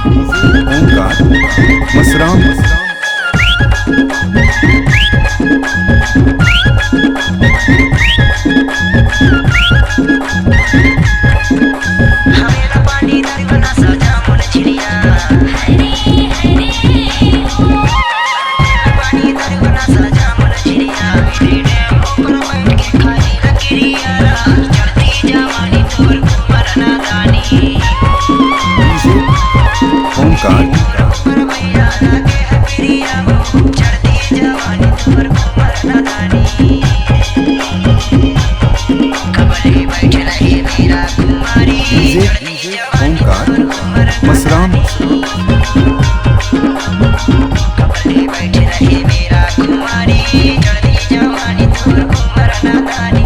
ओमकार मसराम हमेरा पानी दरगना सजा मन चिड़िया हरे हरे हो पानी दरगना सजा मन चिड़िया तेरे ऊपर बैठ के खाई लकड़िया चढ़ती जवानी तोर मरना दानी ओमकार ऊपर भैया लागे हकड़िया चढ़ती जवानी तोर मरना दानी कबले बैठ रही मेरा कुमारी ओमकार मसराम कबले बैठ रही मेरा कुमारी चढ़ती जवानी तोर मरना दानी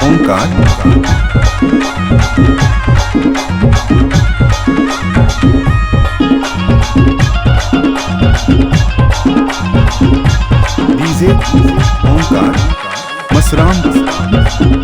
ओमकार डीजे ओमकार मसराम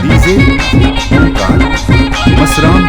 डीजे ओमकार मसराम